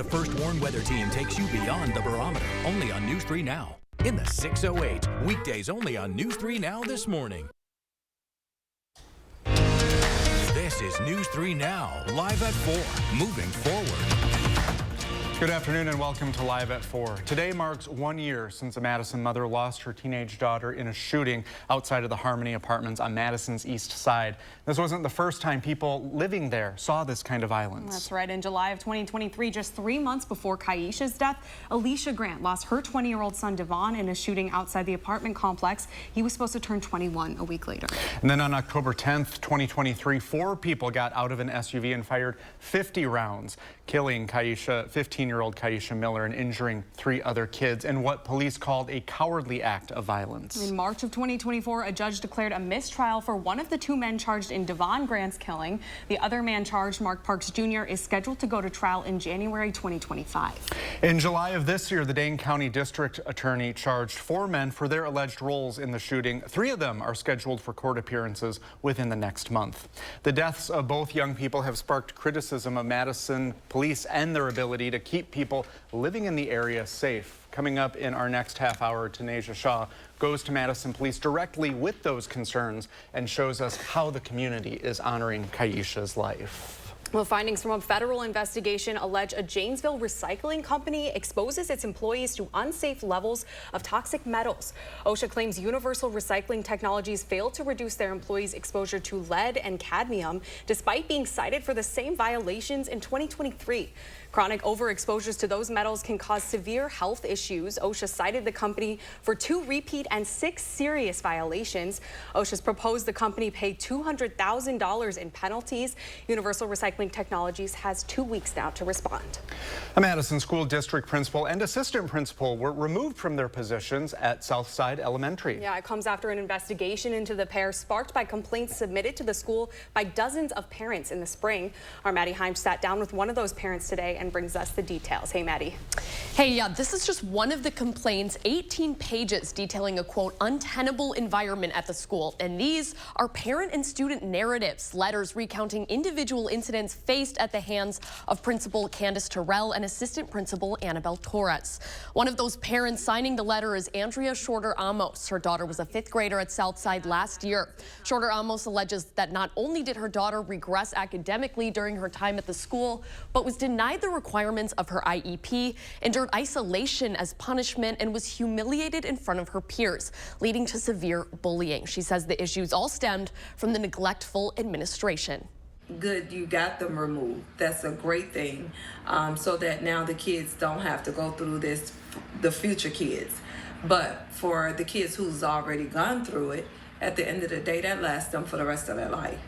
The First Warn Weather Team takes you beyond the barometer, only on News 3 Now. In the 6:08, weekdays only on News 3 Now this morning. This is News 3 Now, live at 4, moving forward. Good afternoon and welcome to Live at 4. Today marks 1 year since a Madison mother lost her teenage daughter in a shooting outside of the Harmony Apartments on Madison's east side. This wasn't the first time people living there saw this kind of violence. That's right. In July of 2023, just 3 months before Kaisha's death, Alicia Grant lost her 20-year-old son Devon in a shooting outside the apartment complex. He was supposed to turn 21 a week later. And then on October 10th, 2023, 4 people got out of an SUV and fired 50 rounds, killing 15-year-old Kaisha Miller and injuring 3 other kids in what police called a cowardly act of violence. In March of 2024, a judge declared a mistrial for one of the 2 men charged in Devon Grant's killing. The other man charged, Mark Parks Jr., is scheduled to go to trial in January 2025. In July of this year, the Dane County District Attorney charged 4 men for their alleged roles in the shooting. 3 of them are scheduled for court appearances within the next month. The deaths of both young people have sparked criticism of Madison police and their ability to keep people living in the area safe. Coming up in our next half hour, Tanisha Shaw goes to Madison Police directly with those concerns and shows us how the community is honoring Kaisha's life. Well, findings from a federal investigation allege a Janesville recycling company exposes its employees to unsafe levels of toxic metals. OSHA claims Universal Recycling Technologies failed to reduce their employees' exposure to lead and cadmium, despite being cited for the same violations in 2023. Chronic overexposures to those metals can cause severe health issues. OSHA cited the company for 2 repeat and 6 serious violations. OSHA's proposed the company pay $200,000 in penalties. Universal Recycling Technologies has 2 weeks now to respond. A Madison school district principal and assistant principal were removed from their positions at Southside Elementary. Yeah, it comes after an investigation into the pair sparked by complaints submitted to the school by dozens of parents in the spring. Our Maddie Himes sat down with one of those parents today and brings us the details. Hey, Maddie. Hey, yeah, this is just one of the complaints, 18 pages detailing a, quote, untenable environment at the school. And these are parent and student narratives, letters recounting individual incidents faced at the hands of Principal Candace Terrell and Assistant Principal Annabelle Torres. One of those parents signing the letter is Andrea Shorter-Amos. Her daughter was a 5th grader at Southside last year. Shorter-Amos alleges that not only did her daughter regress academically during her time at the school, but was denied the requirements of her IEP, endured isolation as punishment, and was humiliated in front of her peers, leading to severe bullying. She says the issues all stemmed from the neglectful administration. Good, you got them removed. That's a great thing, so that now the kids don't have to go through this, the future kids. But for the kids who's already gone through it, at the end of the day, that lasts them for the rest of their life.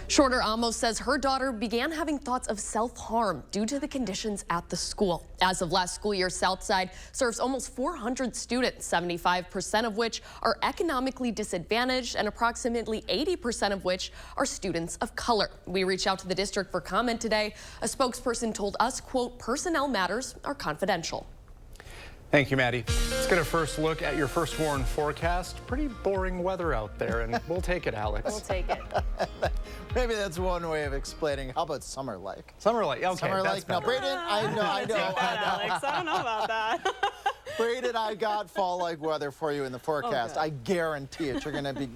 Shorter-Amos says her daughter began having thoughts of self-harm due to the conditions at the school. As of last school year, Southside serves almost 400 students, 75% of which are economically disadvantaged and approximately 80% of which are students of color. We reached out to the district for comment today. A spokesperson told us, quote, personnel matters are confidential. Thank you, Maddie. Let's get a first look at your First Warn forecast. Pretty boring weather out there, and we'll take it, Alex. We'll take it. Maybe that's one way of explaining. How about summer-like? Summer-like, okay. Summer-like. Now, Braden, I know. Alex, I don't know about that. Braden, I got fall-like weather for you in the forecast. I guarantee it.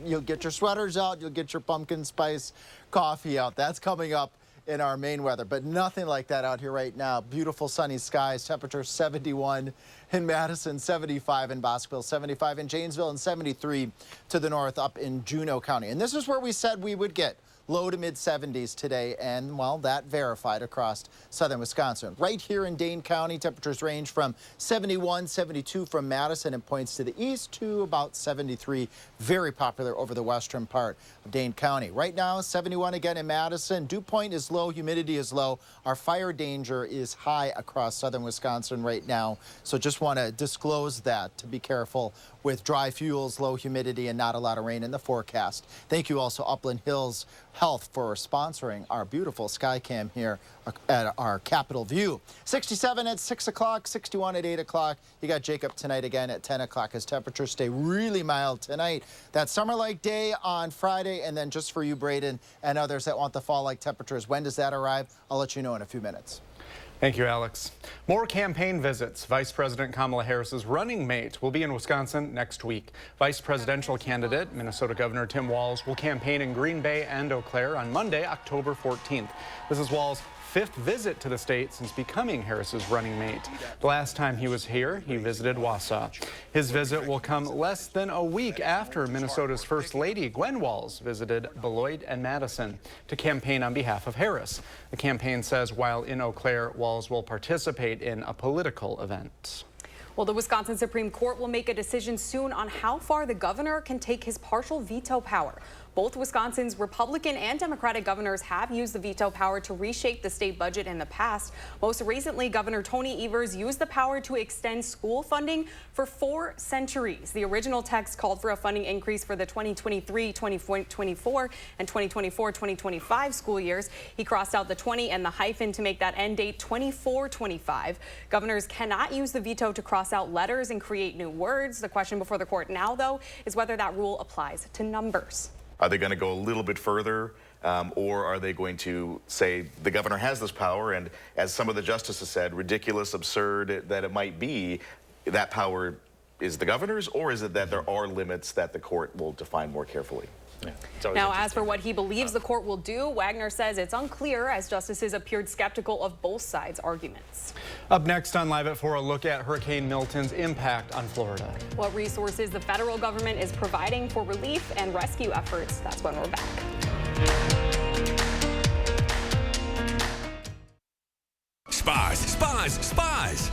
You'll get your sweaters out. You'll get your pumpkin spice coffee out. That's coming up in our main weather, but nothing like that out here right now. Beautiful sunny skies, temperature 71 in Madison, 75 in Bosqueville, 75 in Janesville, and 73 to the north up in Juneau County. And this is where we said we would get low to mid 70s today, and well, that verified across southern Wisconsin. Right here in Dane County, temperatures range from 71, 72 from Madison and points to the east to about 73. Very popular over the western part of Dane County. Right now, 71 again in Madison. Dew point is low, humidity is low. Our fire danger is high across southern Wisconsin right now. So just want to disclose that to be careful with dry fuels, low humidity, and not a lot of rain in the forecast. Thank you also Upland Hills Health for sponsoring our beautiful Skycam here at our Capitol View. 67 at 6 o'clock, 61 at 8 o'clock. You got Jacob tonight again at 10 o'clock as temperatures stay really mild tonight. That summer-like day on Friday, and then just for you, Braden, and others that want the fall-like temperatures, when does that arrive? I'll let you know in a few minutes. Thank you, Alex. More campaign visits. Vice President Kamala Harris's running mate will be in Wisconsin next week. Vice presidential candidate, Minnesota Governor Tim Walz, will campaign in Green Bay and Eau Claire on Monday, October 14th. This is Walz's 5th visit to the state since becoming Harris's running mate. The last time he was here, he visited Wausau. His visit will come less than a week after Minnesota's First Lady, Gwen Walz, visited Beloit and Madison to campaign on behalf of Harris. The campaign says while in Eau Claire, Walz will participate in a political event. Well, the Wisconsin Supreme Court will make a decision soon on how far the governor can take his partial veto power. Both Wisconsin's Republican and Democratic governors have used the veto power to reshape the state budget in the past. Most recently, Governor Tony Evers used the power to extend school funding for 4 centuries. The original text called for a funding increase for the 2023-2024 and 2024-2025 school years. He crossed out the 20 and the hyphen to make that end date 24-25. Governors cannot use the veto to cross out letters and create new words. The question before the court now, though, is whether that rule applies to numbers. Are they going to go a little bit further, or are they going to say the governor has this power, and as some of the justices said, ridiculous, absurd that it might be, that power is the governor's, or is it that there are limits that the court will define more carefully? Yeah, now, as for what he believes the court will do, Wagner says it's unclear as justices appeared skeptical of both sides' arguments. Up next on Live at 4, a look at Hurricane Milton's impact on Florida. What resources the federal government is providing for relief and rescue efforts. That's when we're back. Spas.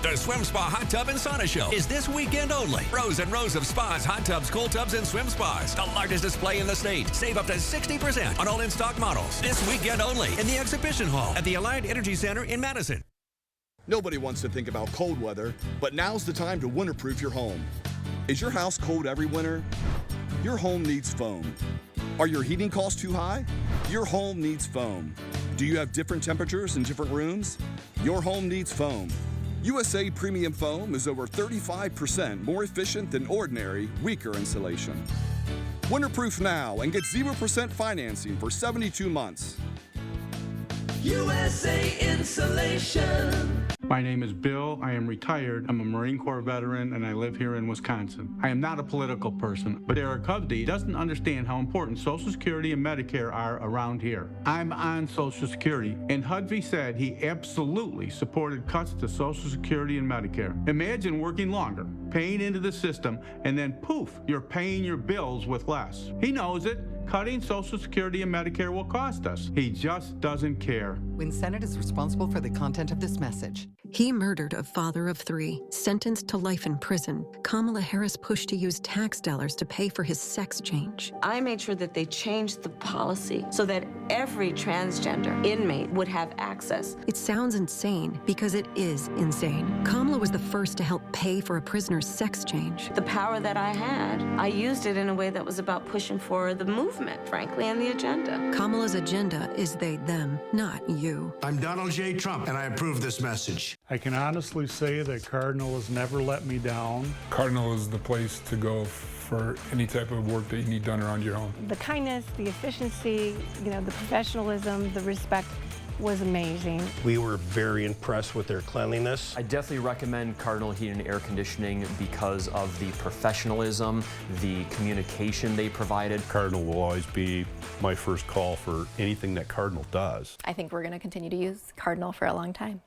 The Swim Spa Hot Tub and Sauna Show is this weekend only. Rows and rows of spas, hot tubs, cold tubs, and swim spas. The largest display in the state. Save up to 60% on all in-stock models. This weekend only in the exhibition hall at the Allied Energy Center in Madison. Nobody wants to think about cold weather, but now's the time to winterproof your home. Is your house cold every winter? Your home needs foam. Are your heating costs too high? Your home needs foam. Do you have different temperatures in different rooms? Your home needs foam. USA Premium Foam is over 35% more efficient than ordinary, weaker insulation. Winterproof now and get 0% financing for 72 months. USA Insulation. My name is Bill. I am retired. I'm a Marine Corps veteran, and I live here in Wisconsin. I am not a political person, but Eric Hovde doesn't understand how important Social Security and Medicare are around here. I'm on Social Security, and Hovde said he absolutely supported cuts to Social Security and Medicare. Imagine working longer, paying into the system, and then poof, you're paying your bills with less. He knows it. Cutting Social Security and Medicare will cost us. He just doesn't care. WIN Senate is responsible for the content of this message. He murdered a father of 3, sentenced to life in prison. Kamala Harris pushed to use tax dollars to pay for his sex change. I made sure that they changed the policy so that every transgender inmate would have access. It sounds insane because it is insane. Kamala was the first to help pay for a prisoner's sex change. The power that I had, I used it in a way that was about pushing for the movement, frankly, and the agenda. Kamala's agenda is they, them, not you. I'm Donald J. Trump, and I approve this message. I can honestly say that Cardinal has never let me down. Cardinal is the place to go for any type of work that you need done around your home. The kindness, the efficiency, the professionalism, the respect was amazing. We were very impressed with their cleanliness. I definitely recommend Cardinal Heating and Air Conditioning because of the professionalism, the communication they provided. Cardinal will always be my first call for anything that Cardinal does. I think we're going to continue to use Cardinal for a long time.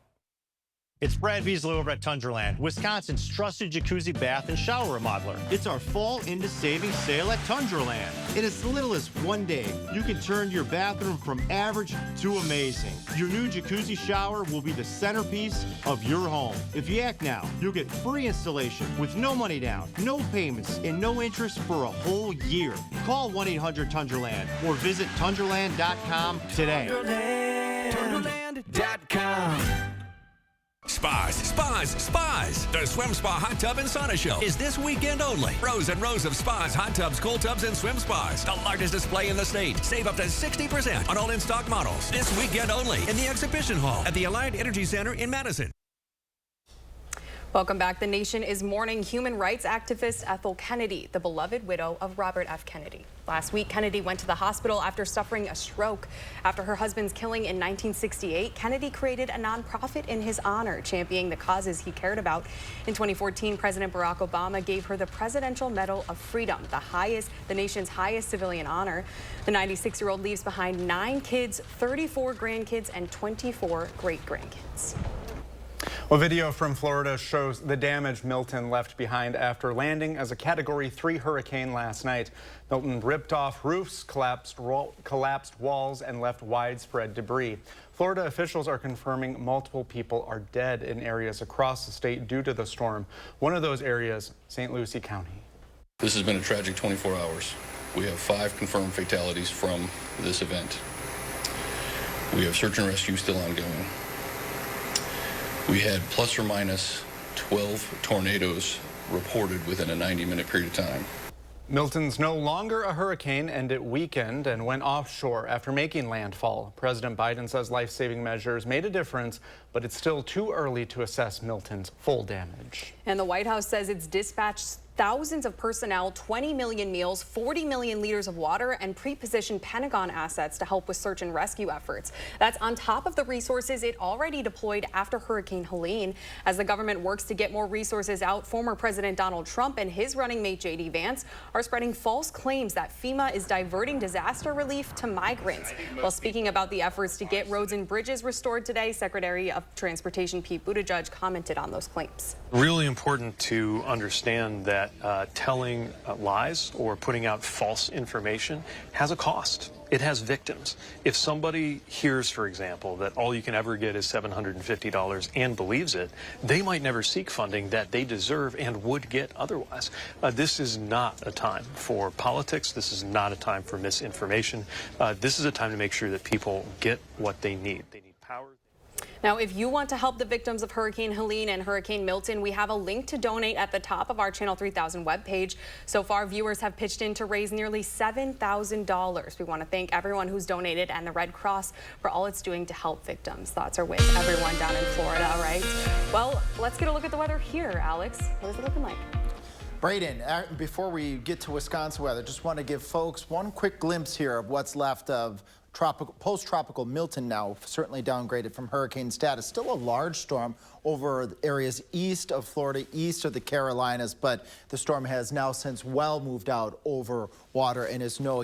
It's Brad Beasley over at Tundraland, Wisconsin's trusted jacuzzi, bath, and shower remodeler. It's our fall into savings sale at Tundraland. In as little as 1 day, you can turn your bathroom from average to amazing. Your new jacuzzi shower will be the centerpiece of your home. If you act now, you'll get free installation with no money down, no payments, and no interest for a whole year. Call 1-800-TUNDRALAND or visit tundraland.com today. Tundraland.com. Spas. The Swim Spa Hot Tub and Sauna Show is this weekend only. Rows and rows of spas, hot tubs, cold tubs, and swim spas. The largest display in the state. Save up to 60% on all in-stock models. This weekend only in the exhibition hall at the Allied Energy Center in Madison. Welcome back. The nation is mourning human rights activist Ethel Kennedy, the beloved widow of Robert F. Kennedy. Last week, Kennedy went to the hospital after suffering a stroke. After her husband's killing in 1968, Kennedy created a nonprofit in his honor, championing the causes he cared about. In 2014, President Barack Obama gave her the Presidential Medal of Freedom, the nation's highest civilian honor. The 96-year-old leaves behind 9 kids, 34 grandkids, and 24 great-grandkids. Well, video from Florida shows the damage Milton left behind after landing as a Category 3 hurricane last night. Milton ripped off roofs, collapsed walls, and left widespread debris. Florida officials are confirming multiple people are dead in areas across the state due to the storm. One of those areas, St. Lucie County. This has been a tragic 24 hours. We have 5 confirmed fatalities from this event. We have search and rescue still ongoing. We had plus or minus 12 tornadoes reported within a 90-minute period of time. Milton's no longer a hurricane, and it weakened and went offshore after making landfall. President Biden says life-saving measures made a difference, but it's still too early to assess Milton's full damage. And the White House says it's dispatched thousands of personnel, 20 million meals, 40 million liters of water, and pre-positioned Pentagon assets to help with search and rescue efforts. That's on top of the resources it already deployed after Hurricane Helene. As the government works to get more resources out, former President Donald Trump and his running mate J.D. Vance are spreading false claims that FEMA is diverting disaster relief to migrants. While speaking about the efforts to get roads and bridges restored today, Secretary of Transportation Pete Buttigieg commented on those claims. Really important to understand that telling lies or putting out false information has a cost. It has victims. If somebody hears, for example, that all you can ever get is $750 and believes it, they might never seek funding that they deserve and would get otherwise. This is not a time for politics. This is not a time for misinformation. This is a time to make sure that people get what they need. They need power. Now, if you want to help the victims of Hurricane Helene and Hurricane Milton, we have a link to donate at the top of our Channel 3000 webpage. So far, viewers have pitched in to raise nearly $7,000. We want to thank everyone who's donated and the Red Cross for all it's doing to help victims. Thoughts are with everyone down in Florida, right? Well, let's get a look at the weather here, Alex. What is it looking like? Braden, before we get to Wisconsin weather, just want to give folks one quick glimpse here of what's left of post-tropical Milton, now certainly downgraded from hurricane status. Still a large storm over the areas east of Florida, east of the Carolinas, but the storm has now since well moved out over water and is no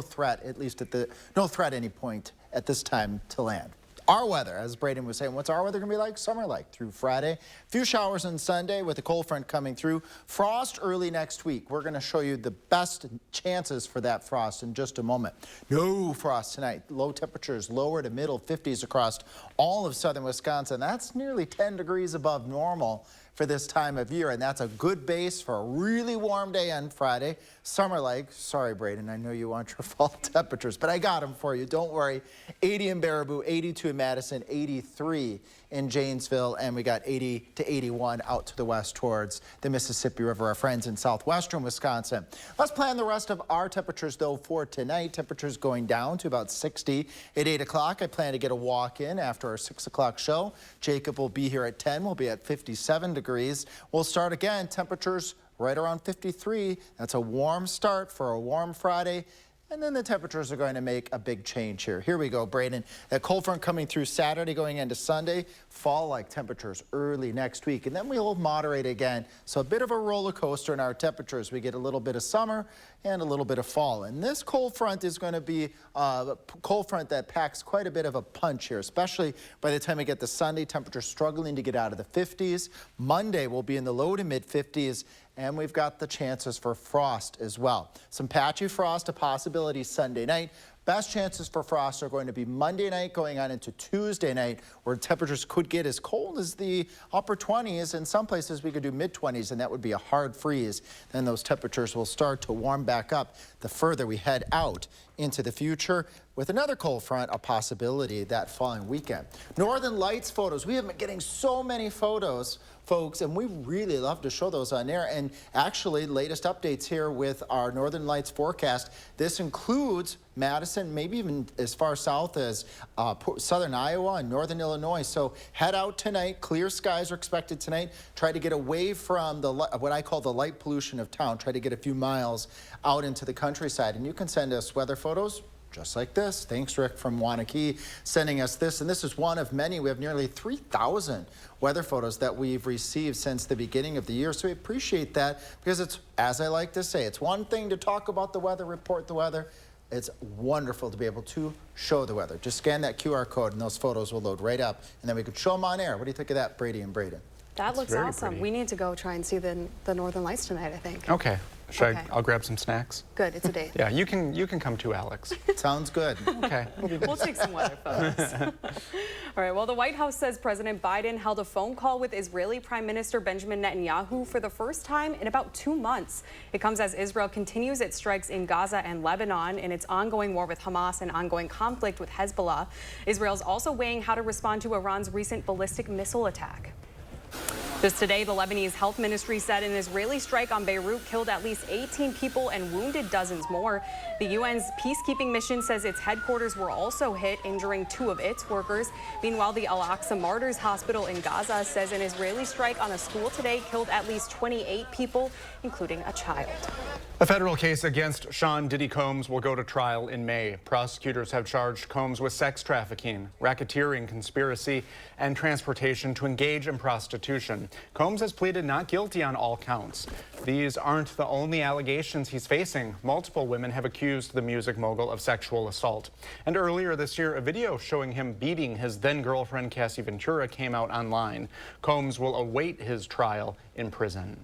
threat, at least at no threat any point at this time to land. Our weather, as Braden was saying, what's our weather going to be like? Summer like through Friday. Few showers on Sunday with a cold front coming through. Frost early next week. We're going to show you the best chances for that frost in just a moment. No frost tonight. Low temperatures, lower to middle 50s across all of southern Wisconsin. That's nearly 10 degrees above normal for this time of year, and that's a good base for a really warm day on Friday. Summer-like. Sorry, Braden, I know you want your fall temperatures, but I got them for you. Don't worry. 80 in Baraboo, 82 in Madison, 83 in Janesville, and we got 80 to 81 out to the west towards the Mississippi River, our friends in southwestern Wisconsin. Let's plan the rest of our temperatures, though, for tonight. Temperatures going down to about 60 at 8 o'clock. I plan to get a walk in after our 6 o'clock show. Jacob will be here at 10. We'll be at 57 degrees. We'll start again. Temperatures right around 53. That's a warm start for a warm Friday. And then the temperatures are going to make a big change here. Here we go, Braden. That cold front coming through Saturday going into Sunday. Fall-like temperatures early next week. And then we'll moderate again. So a bit of a roller coaster in our temperatures. We get a little bit of summer and a little bit of fall. And this cold front is going to be a cold front that packs quite a bit of a punch here, especially by the time we get to Sunday. Temperatures struggling to get out of the 50s. Monday will be in the low to mid 50s. And we've got the chances for frost as well. Some patchy frost, a possibility Sunday night. Best chances for frost are going to be Monday night going on into Tuesday night, where temperatures could get as cold as the upper 20s. In some places we could do mid-20s, and that would be a hard freeze. Then those temperatures will start to warm back up the further we head out into the future. with another cold front a possibility that following weekend. Northern Lights photos. We have been getting so many photos, folks, and we really love to show those on air. And actually, latest updates here with our Northern Lights forecast. This includes Madison, maybe even as far south as southern Iowa and northern Illinois. So head out tonight. Clear skies are expected tonight. Try to get away from the what I call the light pollution of town. Try to get a few miles out into the countryside. And you can send us weather photos just like this. Thanks, Rick from Wanakee, sending us this. And this is one of many. We have nearly 3,000 weather photos that we've received since the beginning of the year. So we appreciate that because it's, as I like to say, it's one thing to talk about the weather, report the weather. It's wonderful to be able to show the weather. Just scan that QR code and those photos will load right up. And then we could show them on air. What do you think of that, Brady and Braden? That looks awesome. Pretty. We need to go try and see the Northern Lights tonight, I think. Okay. I'll grab some snacks. Good, it's a date. Yeah, you can come too, Alex. Sounds good. Okay. We'll take some weather photos. All right, well, the White House says President Biden held a phone call with Israeli Prime Minister Benjamin Netanyahu for the first time in about 2 months. It comes as Israel continues its strikes in Gaza and Lebanon in its ongoing war with Hamas and ongoing conflict with Hezbollah. Israel's also weighing how to respond to Iran's recent ballistic missile attack. Just today, the Lebanese health ministry said an Israeli strike on Beirut killed at least 18 people and wounded dozens more. The UN's peacekeeping mission says its headquarters were also hit, injuring 2 of its workers. Meanwhile, the Al-Aqsa Martyrs Hospital in Gaza says an Israeli strike on a school today killed at least 28 people, including a child. A federal case against Sean Diddy Combs will go to trial in May. Prosecutors have charged Combs with sex trafficking, racketeering, conspiracy, and transportation to engage in prostitution. Combs has pleaded not guilty on all counts. These aren't the only allegations he's facing. Multiple women have accused the music mogul of sexual assault. And earlier this year, a video showing him beating his then-girlfriend Cassie Ventura came out online. Combs will await his trial in prison.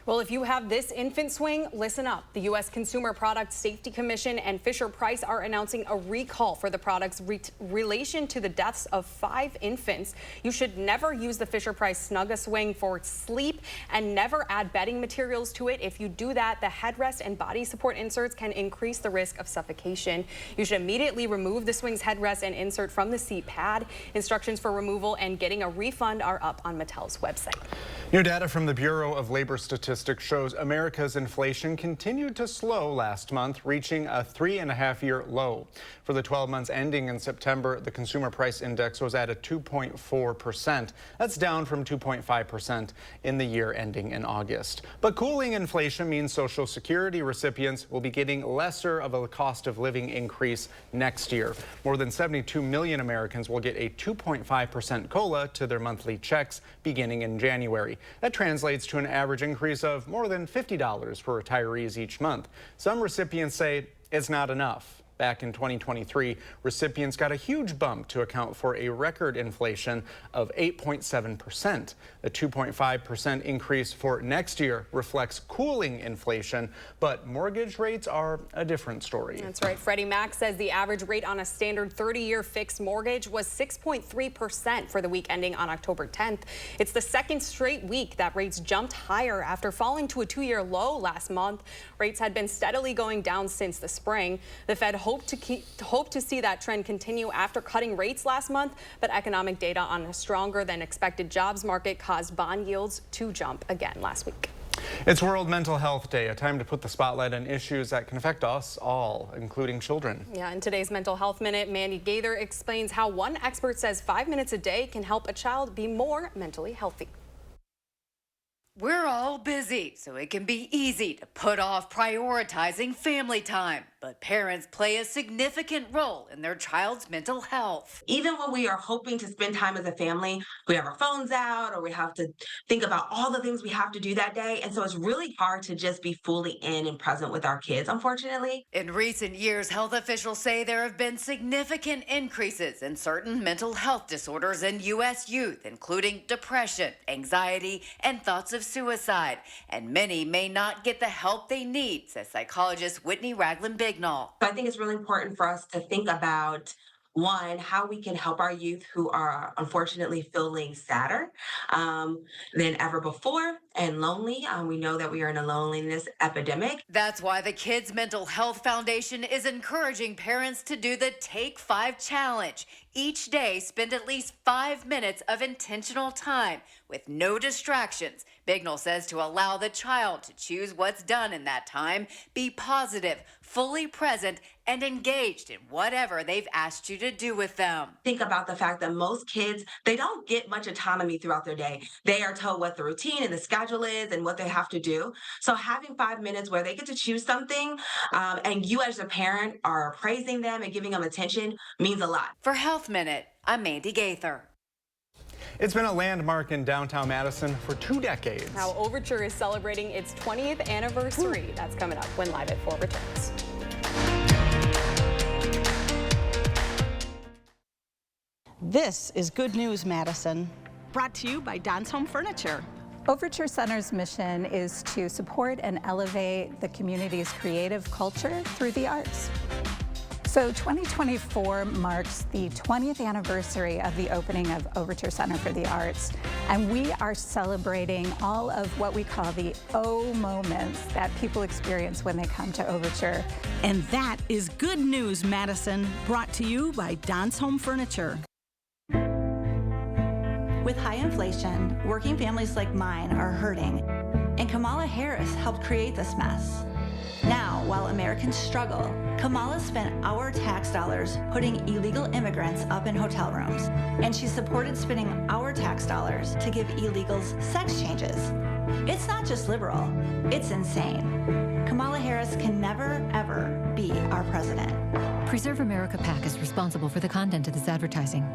Well, if you have this infant swing, listen up. The U.S. Consumer Product Safety Commission and Fisher-Price are announcing a recall for the product's relation to the deaths of 5 infants. You should never use the Fisher-Price Snug-A-Swing for sleep and never add bedding materials to it. If you do that, the headrest and body support inserts can increase the risk of suffocation. You should immediately remove the swing's headrest and insert from the seat pad. Instructions for removal and getting a refund are up on Mattel's website. New data from the Bureau of Labor Statistics shows America's inflation continued to slow last month, reaching a 3.5-year low. For the 12 months ending in September, the Consumer Price Index was at a 2.4%. That's down from 2.5% in the year ending in August. But cooling inflation means Social Security recipients will be getting lesser of a cost of living increase next year. More than 72 million Americans will get a 2.5% COLA to their monthly checks beginning in January. That translates to an average increase of more than $50 for retirees each month. Some recipients say it's not enough. Back in 2023, recipients got a huge bump to account for a record inflation of 8.7%. The 2.5% increase for next year reflects cooling inflation, but mortgage rates are a different story. That's right. Freddie Mac says the average rate on a standard 30-year fixed mortgage was 6.3% for the week ending on October 10th. It's the second straight week that rates jumped higher after falling to a 2-year low last month. Rates had been steadily going down since the spring. The Fed hope to see that trend continue after cutting rates last month, but economic data on a stronger than expected jobs market caused bond yields to jump again last week. It's World Mental Health Day, a time to put the spotlight on issues that can affect us all, including children. Yeah, in today's Mental Health Minute, Mandy Gaither explains how one expert says 5 minutes a day can help a child be more mentally healthy. We're all busy, so it can be easy to put off prioritizing family time. But parents play a significant role in their child's mental health. Even when we are hoping to spend time as a family, we have our phones out or we have to think about all the things we have to do that day. And so it's really hard to just be fully in and present with our kids, unfortunately. In recent years, health officials say there have been significant increases in certain mental health disorders in U.S. youth, including depression, anxiety, and thoughts of suicide. And many may not get the help they need, says psychologist Whitney Ragland-Bignall. So I think it's really important for us to think about, one, how we can help our youth who are unfortunately feeling sadder than ever before. and lonely. We know that we are in a loneliness epidemic. That's why the Kids Mental Health Foundation is encouraging parents to do the Take 5 Challenge. Each day, spend at least 5 minutes of intentional time with no distractions. Bignell says to allow the child to choose what's done in that time, be positive, fully present, and engaged in whatever they've asked you to do with them. Think about the fact that most kids, they don't get much autonomy throughout their day. They are told what the routine and the schedule is and what they have to do. So having 5 minutes where they get to choose something and you as a parent are praising them and giving them attention means a lot. For Health Minute, I'm Mandy Gaither. It's been a landmark in downtown Madison for 2 decades. Now Overture is celebrating its 20th anniversary. Ooh. That's coming up when Live at 4 returns. This is Good News Madison, brought to you by Don's Home Furniture. Overture Center's mission is to support and elevate the community's creative culture through the arts. So 2024 marks the 20th anniversary of the opening of Overture Center for the Arts, and we are celebrating all of what we call the O moments that people experience when they come to Overture. And that is Good News Madison, brought to you by Don's Home Furniture. With high inflation, working families like mine are hurting, and Kamala Harris helped create this mess. Now, while Americans struggle, Kamala spent our tax dollars putting illegal immigrants up in hotel rooms, and she supported spending our tax dollars to give illegals sex changes. It's not just liberal, it's insane. Kamala Harris can never, ever be our president. Preserve America PAC is responsible for the content of this advertising.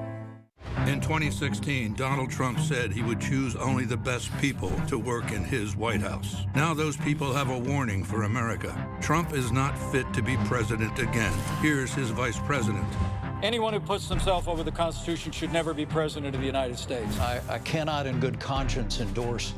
In 2016, Donald Trump said he would choose only the best people to work in his White House. Now those people have a warning for America. Trump is not fit to be president again. Here's his vice president. Anyone who puts himself over the Constitution should never be president of the United States. I cannot in good conscience endorse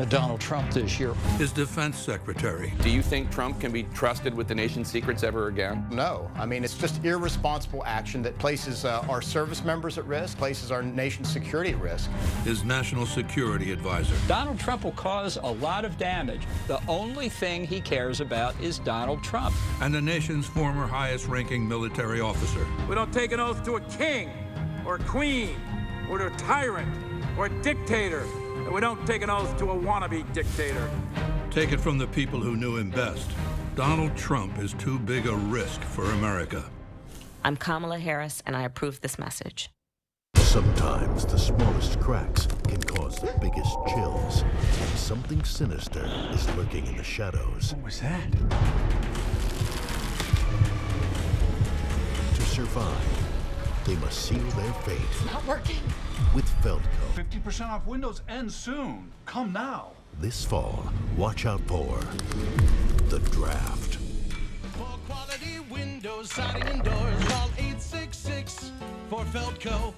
Donald Trump this year. His defense secretary. Do you think Trump can be trusted with the nation's secrets ever again? No. I mean, it's just irresponsible action that places our service members at risk, places our nation's security at risk. His national security advisor. Donald Trump will cause a lot of damage. The only thing he cares about is Donald Trump. And the nation's former highest-ranking military officer. We don't take an oath to a king or a queen or to a tyrant or a dictator. And we don't take an oath to a wannabe dictator. Take it from the people who knew him best. Donald Trump is too big a risk for America. I'm Kamala Harris, and I approve this message. Sometimes the smallest cracks can cause the biggest chills. And something sinister is lurking in the shadows. What was that? To survive, they must seal their fate. It's not working. With Feldco. 50% off Windows ends soon. Come now. This fall, watch out for The Draft. For quality windows, siding, and doors, call 866 for Feldco.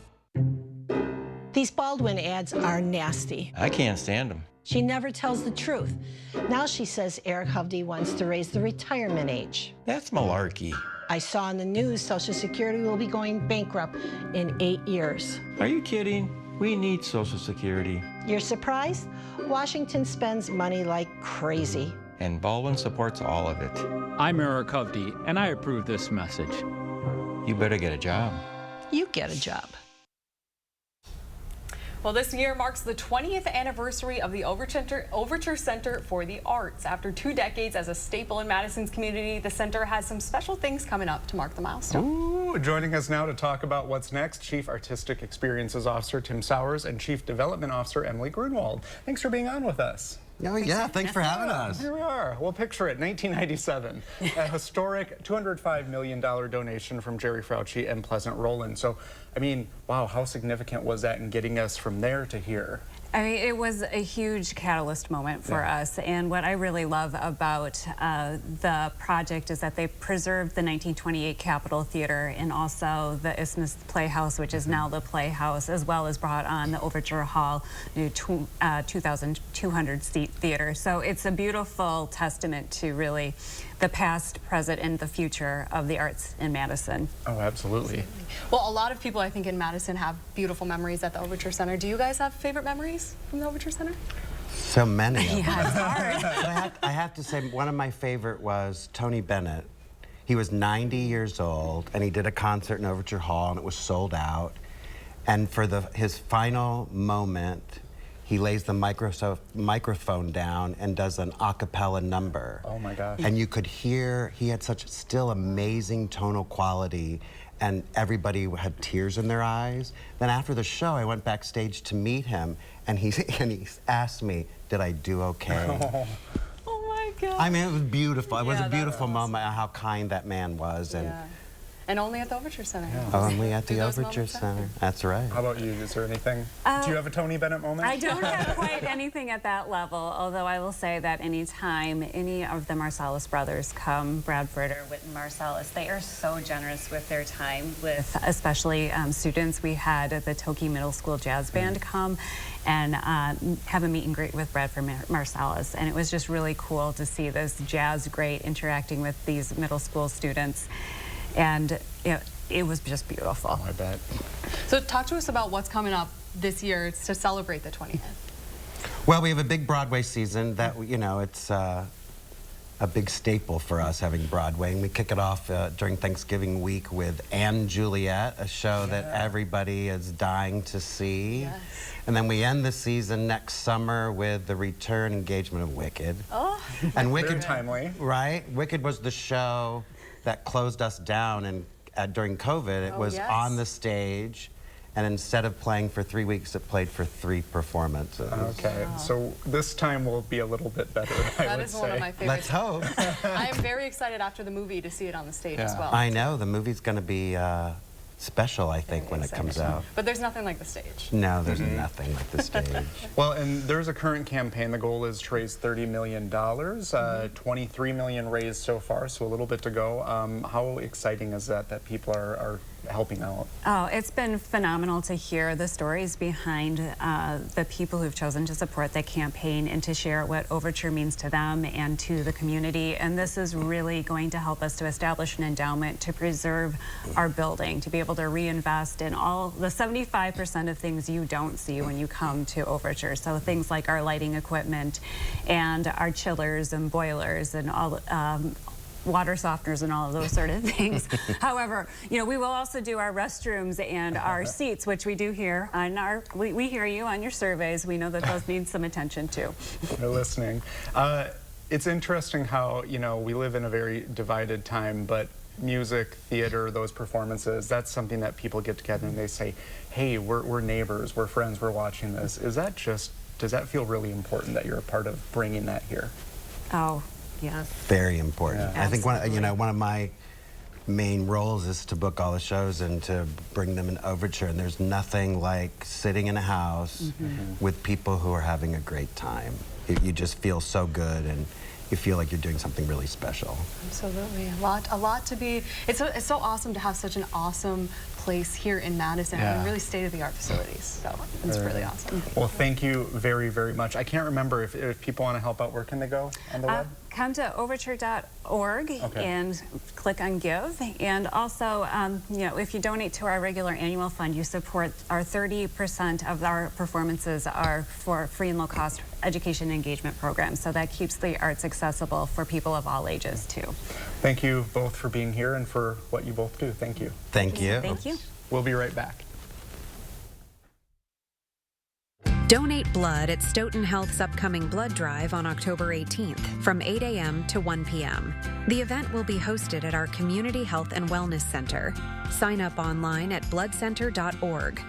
These Baldwin ads are nasty. I can't stand them. She never tells the truth. Now she says Eric Hovde wants to raise the retirement age. That's malarkey. I saw in the news Social Security will be going bankrupt in 8 years. Are you kidding? We need Social Security. You're surprised? Washington spends money like crazy. And Baldwin supports all of it. I'm Eric Hovde, and I approve this message. You better get a job. You get a job. Well, this year marks the 20th anniversary of the Overture Center for the Arts. After 2 decades as a staple in Madison's community, the center has some special things coming up to mark the milestone. Ooh, joining us now to talk about what's next, Chief Artistic Experiences Officer Tim Sowers and Chief Development Officer Emily Grunwald. Thanks for being on with us. Oh, yeah, thanks for having us. Here we are. Well, picture it, 1997, a historic $205 million donation from Jerry Fauci and Pleasant Rowland. So, I mean, wow, how significant was that in getting us from there to here? I mean, it was a huge catalyst moment for us, and what I really love about the project is that they preserved the 1928 Capitol Theater and also the Isthmus Playhouse, which is now the Playhouse, as well as brought on the Overture Hall, new 2,200-seat theater. So it's a beautiful testament to really the past, present, and the future of the arts in Madison. Oh, absolutely. Well, a lot of people, I think, in Madison have beautiful memories at the Overture Center. Do you guys have favorite memories from the Overture Center? So many. Yeah, it's hard. But I have to say, one of my favorite was Tony Bennett. He was 90 years old, and he did a concert in Overture Hall, and it was sold out. And for his final moment, he lays the microphone down and does an a cappella number. Oh my gosh. And you could hear, he had such still amazing tonal quality, and everybody had tears in their eyes. Then after the show, I went backstage to meet him, and he asked me, did I do okay? Oh my God. I mean, it was beautiful. It was Yeah, a beautiful that was. moment, how kind that man was. And Yeah. And only at the Overture Center. only at the Do those Overture moments happen? Center. That's right. How about you? Is there anything? Do you have a Tony Bennett moment? I don't have quite anything at that level, although I will say that anytime any of the Marsalis brothers come, Bradford or Witten Marsalis, they are so generous with their time, with especially students. We had the Toki Middle School Jazz Band come and have a meet and greet with Bradford Marsalis, and it was just really cool to see this jazz great interacting with these middle school students. And it was just beautiful. Oh, I bet. So talk to us about what's coming up this year to celebrate the 20th. Well, we have a big Broadway season that, it's a big staple for us having Broadway. And we kick it off during Thanksgiving week with Anne Juliet, a show that everybody is dying to see. Yes. And then we end the season next summer with the return engagement of Wicked. Oh, and Wicked, very timely. Right? Wicked was the show that closed us down, and during COVID, it was on the stage, and instead of playing for 3 weeks, it played for 3 performances. Okay, so this time will be a little bit better, I would is say. one of my favorites. Let's hope. I am very excited after the movie to see it on the stage as well. I know, the movie's going to be special, I think, when it comes out. But there's nothing like the stage. No, there's nothing like the stage. Well, and there's a current campaign. The goal is to raise $30 million, 23 million raised so far, so a little bit to go. How exciting is that people are helping out? Oh, it's been phenomenal to hear the stories behind the people who've chosen to support the campaign and to share what Overture means to them and to the community. And this is really going to help us to establish an endowment to preserve our building, to be able to reinvest in all the 75% of things you don't see when you come to Overture. So things like our lighting equipment and our chillers and boilers and all water softeners and all of those sort of things. However, we will also do our restrooms and our seats, which we do here on we hear you on your surveys. We know that those need some attention too. They're listening. It's interesting how, we live in a very divided time, but music, theater, those performances, that's something that people get together and they say, hey, we're neighbors, we're friends, we're watching this. Does that feel really important that you're a part of bringing that here? Oh, yeah. Very important. Yeah. I think one of my main roles is to book all the shows and to bring them in Overture, and there's nothing like sitting in a house with people who are having a great time. You just feel so good, and you feel like you're doing something really special. Absolutely, a lot to be. It's so awesome to have such an awesome place here in Madison and really state-of-the-art facilities. So it's really awesome. Well, thank you very, very much. I can't remember if people want to help out. Where can they go on the web? Come to overture.org and click on Give. And also, if you donate to our regular annual fund, you support our 30% of our performances are for free and low-cost education and engagement programs. So that keeps the arts accessible for people of all ages, too. Thank you both for being here and for what you both do. Thank you. Thank you. Thank you. We'll be right back. Donate blood at Stoughton Health's upcoming blood drive on October 18th from 8 a.m. to 1 p.m. The event will be hosted at our Community Health and Wellness Center. Sign up online at bloodcenter.org.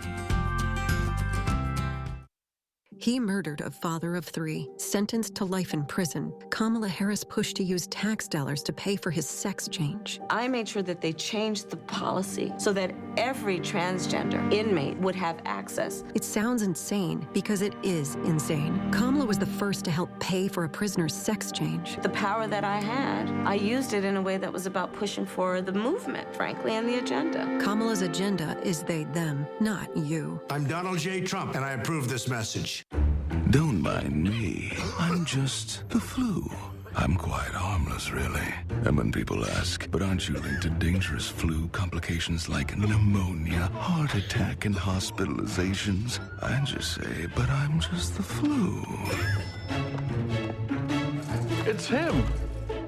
He murdered a father of 3, sentenced to life in prison. Kamala Harris pushed to use tax dollars to pay for his sex change. I made sure that they changed the policy so that every transgender inmate would have access. It sounds insane because it is insane. Kamala was the first to help pay for a prisoner's sex change. The power that I had, I used it in a way that was about pushing for the movement, frankly, and the agenda. Kamala's agenda is they, them, not you. I'm Donald J. Trump, and I approve this message. Don't mind me. I'm just the flu. I'm quite harmless, really. And when people ask, but aren't you linked to dangerous flu complications like pneumonia, heart attack, and hospitalizations? I just say, but I'm just the flu. It's him.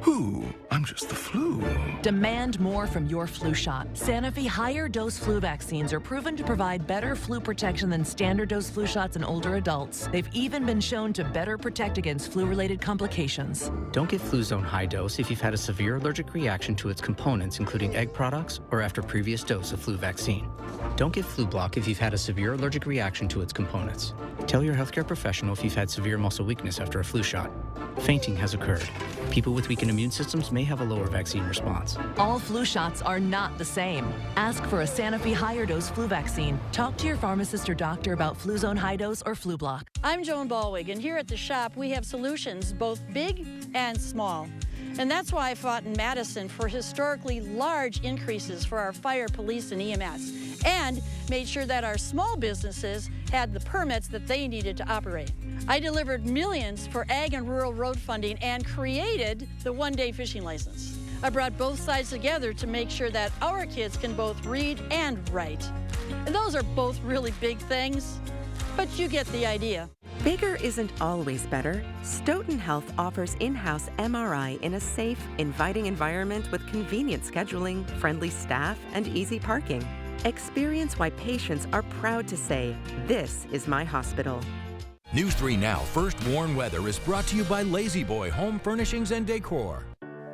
Who? I'm just the flu. Demand more from your flu shot. Sanofi higher dose flu vaccines are proven to provide better flu protection than standard dose flu shots in older adults. They've even been shown to better protect against flu-related complications. Don't get Fluzone high dose if you've had a severe allergic reaction to its components, including egg products, or after previous dose of flu vaccine. Don't get Flu Block if you've had a severe allergic reaction to its components. Tell your healthcare professional if you've had severe muscle weakness after a flu shot. Fainting has occurred. People with weakened immune systems may have a lower vaccine response. All flu shots are not the same. Ask for a Sanofi higher dose flu vaccine. Talk to your pharmacist or doctor about Fluzone high dose or Flu Block. I'm Joan Ballwig, and here at the shop we have solutions both big and small. And that's why I fought in Madison for historically large increases for our fire, police, and EMS, and made sure that our small businesses had the permits that they needed to operate. I delivered millions for ag and rural road funding and created the one-day fishing license. I brought both sides together to make sure that our kids can both read and write. And those are both really big things, but you get the idea. Bigger isn't always better. Stoughton Health offers in-house MRI in a safe, inviting environment with convenient scheduling, friendly staff, and easy parking. Experience why patients are proud to say, "This is my hospital." News 3 Now First Warn Weather is brought to you by Lazy Boy Home Furnishings and Decor.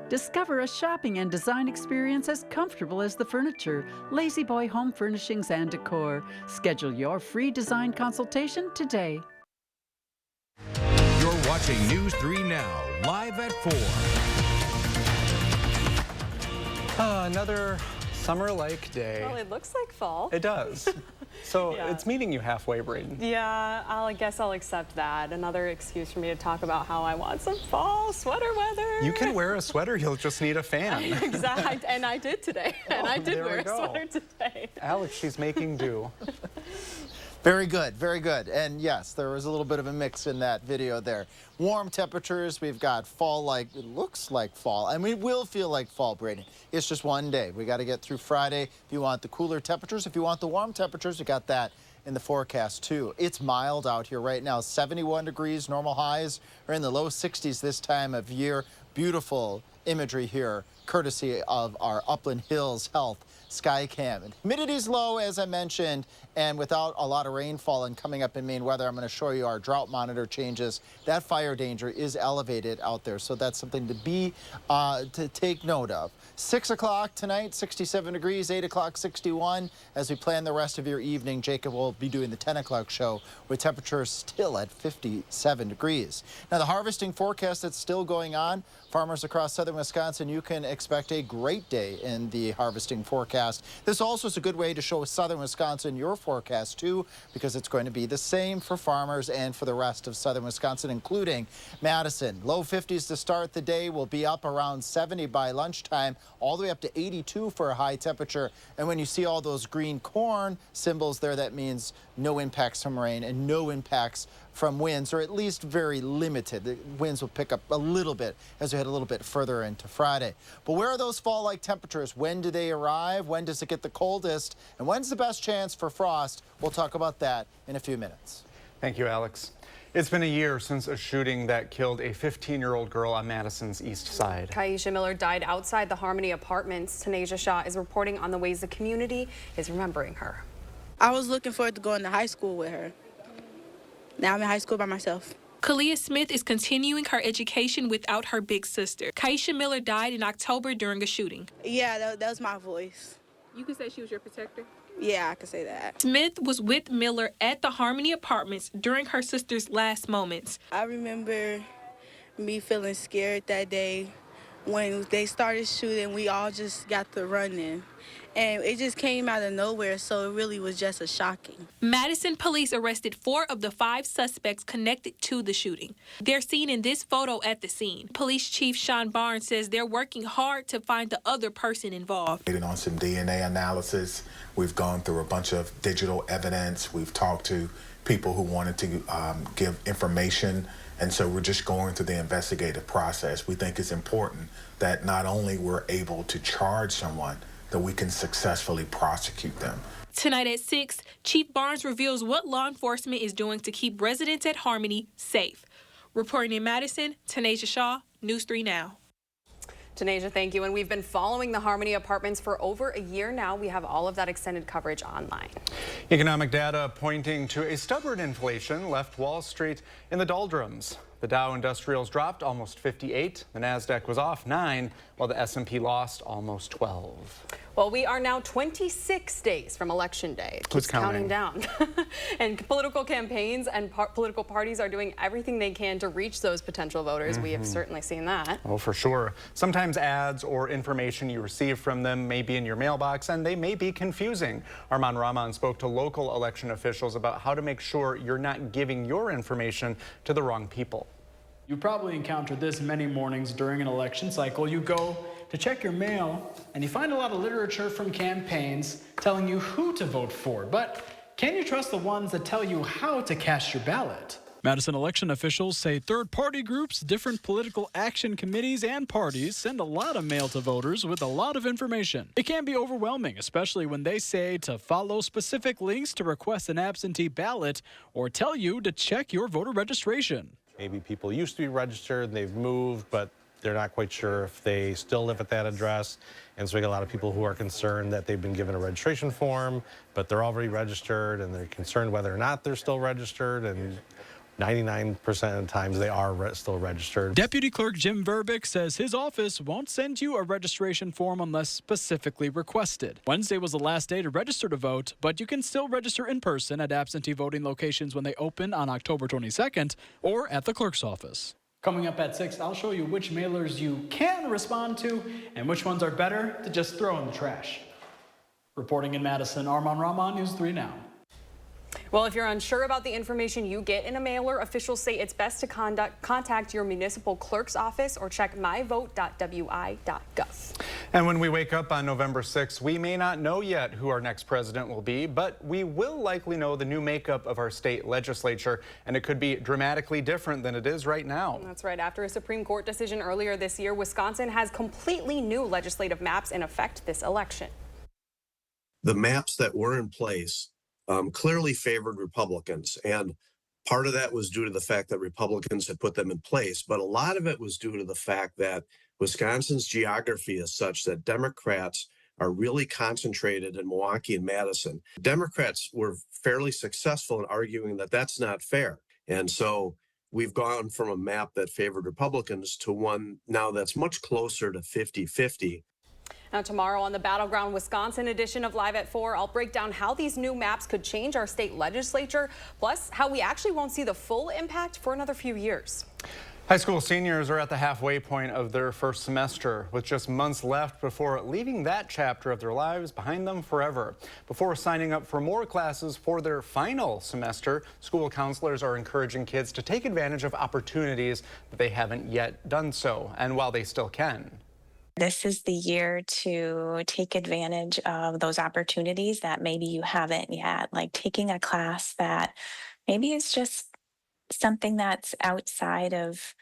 Discover a shopping and design experience as comfortable as the furniture. Lazy Boy Home Furnishings and Decor. Schedule your free design consultation today. You're watching News 3 Now, live at 4. Another summer-like day. Well, it looks like fall. It does. So Yeah. It's meeting you halfway, Braden. Yeah, I guess I'll accept that. Another excuse for me to talk about how I want some fall sweater weather. You can wear a sweater, you'll just need a fan. Exactly, and I did today. And I did there wear we a go. sweater today. Alex, she's making do. Very good, very good. And yes, there was a little bit of a mix in that video there. Warm temperatures, we've got fall-like, it looks like fall, and we will feel like fall, Brady. It's just one day. We got to get through Friday. If you want the cooler temperatures, if you want the warm temperatures, you got that in the forecast too. It's mild out here right now, 71 degrees, normal highs are in the low 60s this time of year. Beautiful imagery here, courtesy of our Upland Hills Health Skycam. And humidity's low, as I mentioned, and without a lot of rainfall and coming up in Maine weather, I'm going to show you our drought monitor changes. That fire danger is elevated out there, so that's something to take note of. 6 o'clock tonight, 67 degrees, 8 o'clock, 61. As we plan the rest of your evening, Jacob will be doing the 10 o'clock show with temperatures still at 57 degrees. Now, the harvesting forecast that's still going on, farmers across southern Wisconsin, you can expect a great day in the harvesting forecast. This also is a good way to show southern Wisconsin your forecast too, because it's going to be the same for farmers and for the rest of southern Wisconsin, including Madison. Low 50s to start the day, will be up around 70 by lunchtime, all the way up to 82 for a high temperature. And when you see all those green corn symbols there, that means no impacts from rain and no impacts from winds, or at least very limited. The winds will pick up a little bit as we head a little bit further into Friday. But where are those fall-like temperatures? When do they arrive? When does it get the coldest? And when's the best chance for frost? We'll talk about that in a few minutes. Thank you, Alex. It's been a year since a shooting that killed a 15-year-old girl on Madison's east side. Kaisha Miller died outside the Harmony Apartments. Tanasia Shaw is reporting on the ways the community is remembering her. I was looking forward to going to high school with her. Now I'm in high school by myself. Kalia Smith is continuing her education without her big sister. Kaisha Miller died in October during a shooting. Yeah, that was my voice. You could say she was your protector? Yeah, I could say that. Smith was with Miller at the Harmony Apartments during her sister's last moments. I remember me feeling scared that day when they started shooting. We all just got to running. And it just came out of nowhere, so it really was just a shocking. Madison police arrested 4 of the 5 suspects connected to the shooting. They're seen in this photo at the scene. Police Chief Sean Barnes says they're working hard to find the other person involved. On some DNA analysis, we've gone through a bunch of digital evidence. We've talked to people who wanted to give information, and so we're just going through the investigative process. We think it's important that not only we're able to charge someone, that we can successfully prosecute them. Tonight at 6, Chief Barnes reveals what law enforcement is doing to keep residents at Harmony safe. Reporting in Madison, Tanasia Shaw, News 3 Now. Tanasia, thank you. And we've been following the Harmony Apartments for over a year now. We have all of that extended coverage online. Economic data pointing to a stubborn inflation left Wall Street in the doldrums. The Dow Industrials dropped almost 58. The Nasdaq was off 9, while the S&P lost almost 12. Well, we are now 26 days from Election Day. It keeps counting down. And political campaigns and political parties are doing everything they can to reach those potential voters. We have certainly seen that. Oh, for sure. Sometimes ads or information you receive from them may be in your mailbox and they may be confusing. Arman Rahman spoke to local election officials about how to make sure you're not giving your information to the wrong people. You probably encountered this many mornings during an election cycle. You go to check your mail and you find a lot of literature from campaigns telling you who to vote for. But can you trust the ones that tell you how to cast your ballot? Madison election officials say third-party groups, different political action committees, and parties send a lot of mail to voters with a lot of information. It can be overwhelming, especially when they say to follow specific links to request an absentee ballot or tell you to check your voter registration. Maybe people used to be registered, they've moved, but they're not quite sure if they still live at that address. And so we get a lot of people who are concerned that they've been given a registration form, but they're already registered, and they're concerned whether or not they're still registered. And 99% of the times they are still registered. Deputy Clerk Jim Verbick says his office won't send you a registration form unless specifically requested. Wednesday was the last day to register to vote, but you can still register in person at absentee voting locations when they open on October 22nd or at the clerk's office. Coming up at 6, I'll show you which mailers you can respond to and which ones are better to just throw in the trash. Reporting in Madison, Arman Rahman, News 3 Now. Well, if you're unsure about the information you get in a mailer, officials say it's best to contact your municipal clerk's office or check myvote.wi.gov. And when we wake up on November 6th, we may not know yet who our next president will be, but we will likely know the new makeup of our state legislature, and it could be dramatically different than it is right now. That's right. After a Supreme Court decision earlier this year, Wisconsin has completely new legislative maps in effect this election. The maps that were in place clearly favored Republicans, and part of that was due to the fact that Republicans had put them in place, but a lot of it was due to the fact that Wisconsin's geography is such that Democrats are really concentrated in Milwaukee and Madison. Democrats were fairly successful in arguing that that's not fair, and so we've gone from a map that favored Republicans to one now that's much closer to 50-50. Now tomorrow on the Battleground Wisconsin edition of Live at 4, I'll break down how these new maps could change our state legislature, plus how we actually won't see the full impact for another few years. High school seniors are at the halfway point of their first semester, with just months left before leaving that chapter of their lives behind them forever. Before signing up for more classes for their final semester, school counselors are encouraging kids to take advantage of opportunities that they haven't yet done so, and while they still can. This is the year to take advantage of those opportunities that maybe you haven't yet, like taking a class that maybe is just something that's outside of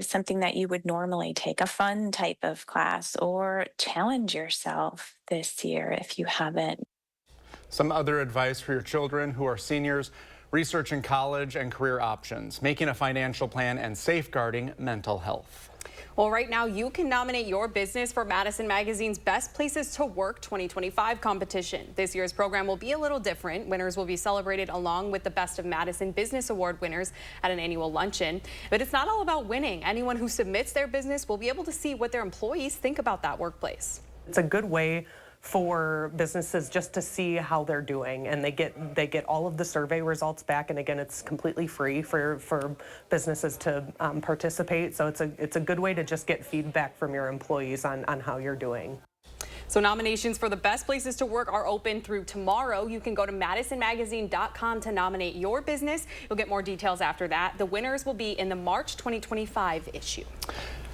something that you would normally take, a fun type of class, or challenge yourself this year if you haven't. Some other advice for your children who are seniors: researching college and career options, making a financial plan, and safeguarding mental health. Well, right now you can nominate your business for Madison Magazine's Best Places to Work 2025 competition. This year's program will be a little different. Winners will be celebrated along with the Best of Madison Business Award winners at an annual luncheon. But it's not all about winning. Anyone who submits their business will be able to see what their employees think about that workplace. It's a good way for businesses just to see how they're doing, and they get all of the survey results back, and again, it's completely free for businesses to participate. So it's a good way to just get feedback from your employees on how you're doing. So nominations for the Best Places to Work are open through tomorrow. You can go to madisonmagazine.com to nominate your business. You'll get more details after that. The winners will be in the March 2025 issue.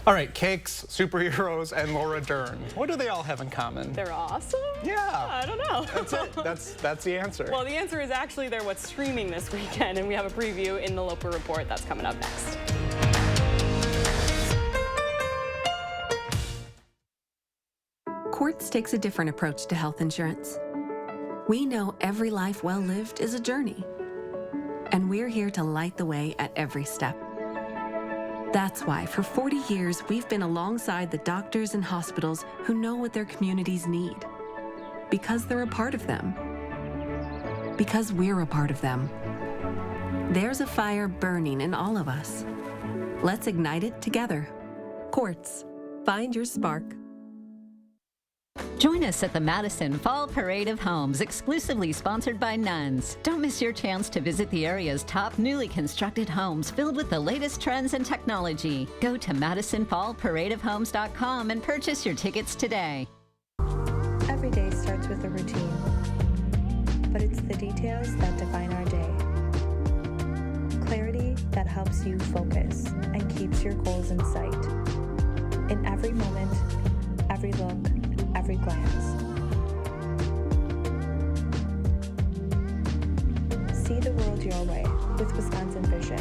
All right, cakes, superheroes, and Laura Dern. What do they all have in common? They're awesome? Yeah. I don't know. That's it. That's the answer. Well, the answer is actually they're what's streaming this weekend, and we have a preview in the Loper Report that's coming up next. Quartz takes a different approach to health insurance. We know every life well lived is a journey, and we're here to light the way at every step. That's why for 40 years, we've been alongside the doctors and hospitals who know what their communities need. Because they're a part of them. Because we're a part of them. There's a fire burning in all of us. Let's ignite it together. Quartz. Find your spark. Join us at the Madison Fall Parade of Homes, exclusively sponsored by Nuns. Don't miss your chance to visit the area's top newly constructed homes filled with the latest trends and technology. Go to MadisonFallParadeOfHomes.com and purchase your tickets today. Every day starts with a routine, but it's the details that define our day. Clarity that helps you focus and keeps your goals in sight. In every moment, every look, every glance. See the world your way with Wisconsin Vision.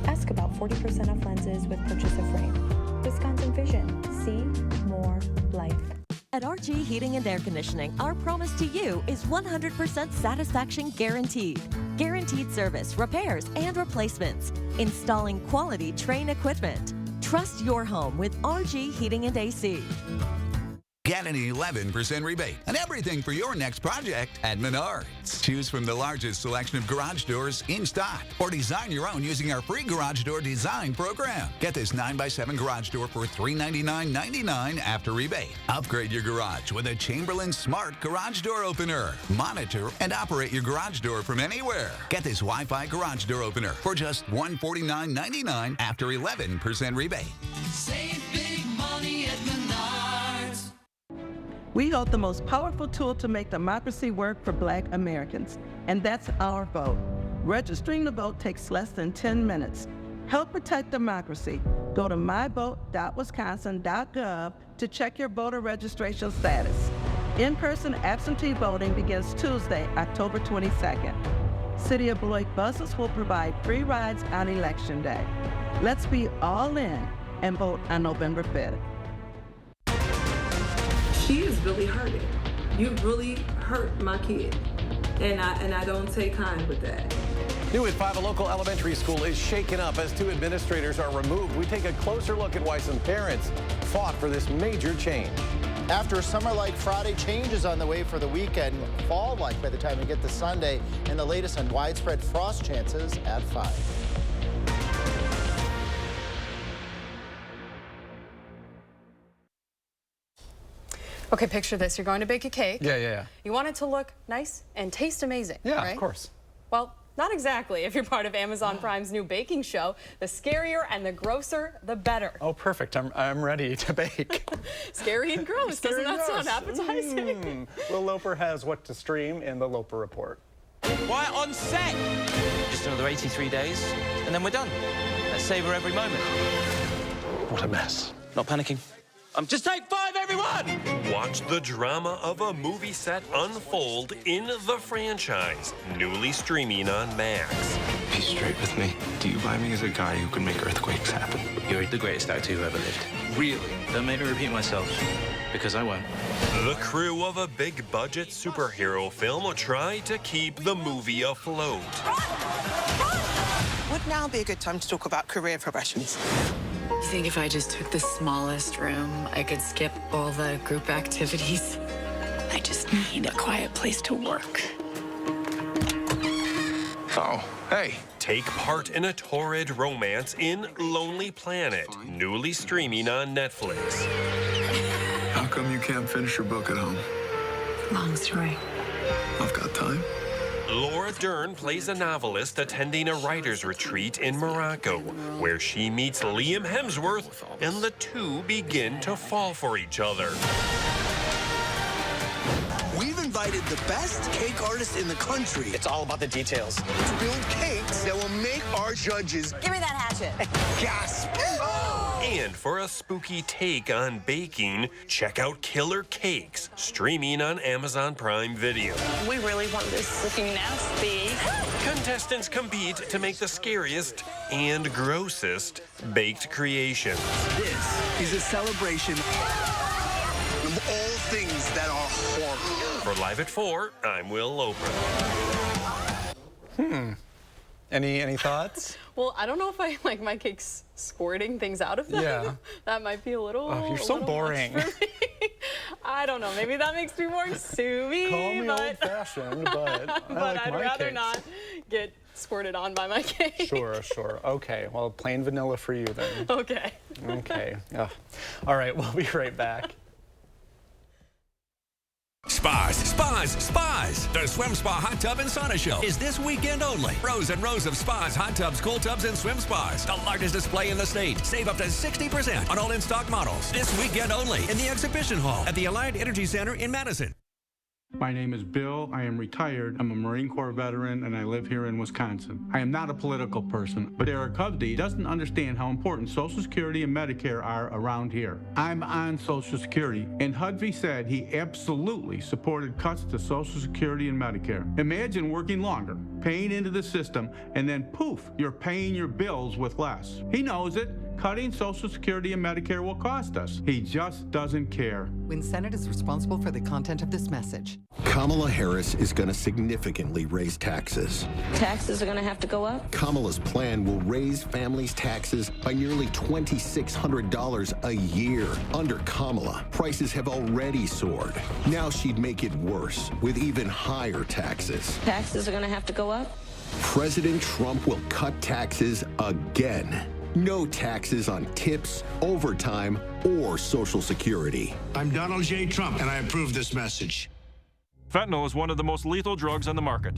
Ask about 40% off lenses with purchase of frame. Wisconsin Vision. See more life. At RG Heating and Air Conditioning, our promise to you is 100% satisfaction guaranteed. Guaranteed service, repairs, and replacements. Installing quality Trane equipment. Trust your home with RG Heating and AC. Get an 11% rebate on everything for your next project at Menards. Choose from the largest selection of garage doors in stock or design your own using our free garage door design program. Get this 9x7 garage door for $399.99 after rebate. Upgrade your garage with a Chamberlain Smart Garage Door Opener. Monitor and operate your garage door from anywhere. Get this Wi-Fi garage door opener for just $149.99 after 11% rebate. Save big money at Menards. We hold the most powerful tool to make democracy work for Black Americans, and that's our vote. Registering to vote takes less than 10 minutes. Help protect democracy. Go to myvote.wisconsin.gov to check your voter registration status. In-person absentee voting begins Tuesday, October 22nd. City of Beloit buses will provide free rides on Election Day. Let's be all in and vote on November 5th. She is really hurting. You really hurt my kid, and I don't take kind with that. New at 5, a local elementary school is shaken up as 2 administrators are removed. We take a closer look at why some parents fought for this major change. After summer-like Friday, change is on the way for the weekend. Fall-like by the time we get to Sunday, and the latest on widespread frost chances at 5. Okay, picture this. You're going to bake a cake. Yeah. You want it to look nice and taste amazing, Yeah, right? of course. Well, not exactly if you're part of Amazon Prime's new baking show. The scarier and the grosser, the better. Oh, perfect. I'm ready to bake. Scary and gross. Scary Doesn't that and sound gross. appetizing? Will Loper has what to stream in the Loper Report. Right on set. Just another 83 days, and then we're done. Let's savor every moment. What a mess. Not panicking. Just take 5, everyone! Watch the drama of a movie set unfold in the franchise, newly streaming on Max. Be straight with me. Do you buy me as a guy who can make earthquakes happen? You're the greatest actor who ever lived. Really? Don't make me repeat myself, because I won't. The crew of a big-budget superhero film will try to keep the movie afloat. Would now be a good time to talk about career progressions? You think if I just took the smallest room, I could skip all the group activities? I just need a quiet place to work. Oh, hey. Take part in a torrid romance in Lonely Planet, newly streaming on Netflix. How come you can't finish your book at home? Long story. I've got time. Laura Dern plays a novelist attending a writer's retreat in Morocco, where she meets Liam Hemsworth, and the two begin to fall for each other. We've invited the best cake artists in the country. It's all about the details. To build cakes that will make our judges... Give me that hatchet. ...gasp. And for a spooky take on baking, check out Killer Cakes, streaming on Amazon Prime Video. We really want this looking nasty. Contestants compete to make the scariest and grossest baked creations. This is a celebration of all things that are horrible. For Live at 4, I'm Will Loper. Any thoughts? Well, I don't know if I like my cakes squirting things out of them. Yeah. That might be a little. Oh, you're so boring. I don't know. Maybe that makes me more sue-y. Call me old-fashioned, but I'd rather not get squirted on by my cake. Sure. Okay, well, plain vanilla for you then. Okay. Okay. Ugh. All right, we'll be right back. Spas. The Swim Spa Hot Tub and Sauna Show is this weekend only. Rows and rows of spas, hot tubs, cool tubs, and swim spas. The largest display in the state. Save up to 60% on all in-stock models. This weekend only in the exhibition hall at the Allied Energy Center in Madison. My name is Bill. I am retired. I'm a Marine Corps veteran, and I live here in Wisconsin. I am not a political person, but Eric Hovde doesn't understand how important Social Security and Medicare are around here. I'm on Social Security, and Hovde said he absolutely supported cuts to Social Security and Medicare. Imagine working longer, paying into the system, and then poof, you're paying your bills with less. He knows it. Cutting Social Security and Medicare will cost us. He just doesn't care. WIN Senate is responsible for the content of this message. Kamala Harris is going to significantly raise taxes. Taxes are going to have to go up? Kamala's plan will raise families' taxes by nearly $2,600 a year. Under Kamala, prices have already soared. Now she'd make it worse with even higher taxes. Taxes are going to have to go up? President Trump will cut taxes again. No taxes on tips, overtime, or Social Security. I'm Donald J. Trump, and I approve this message. Fentanyl is one of the most lethal drugs on the market.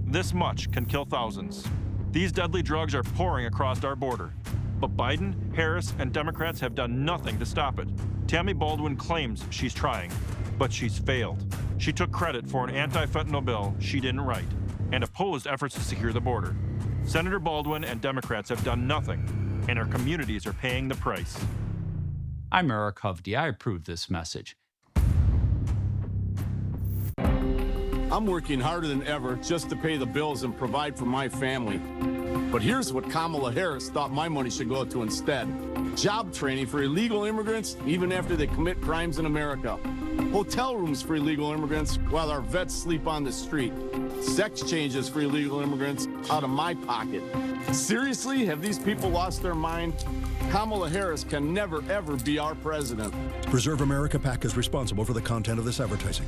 This much can kill thousands. These deadly drugs are pouring across our border. But Biden, Harris, and Democrats have done nothing to stop it. Tammy Baldwin claims she's trying, but she's failed. She took credit for an anti-fentanyl bill she didn't write and opposed efforts to secure the border. Senator Baldwin and Democrats have done nothing, and our communities are paying the price. I'm Eric Hovde. I approve this message. I'm working harder than ever just to pay the bills and provide for my family. But here's what Kamala Harris thought my money should go to instead. Job training for illegal immigrants even after they commit crimes in America. Hotel rooms for illegal immigrants while our vets sleep on the street. Sex changes for illegal immigrants out of my pocket. Seriously, have these people lost their mind? Kamala Harris can never, ever be our president. Preserve America PAC is responsible for the content of this advertising.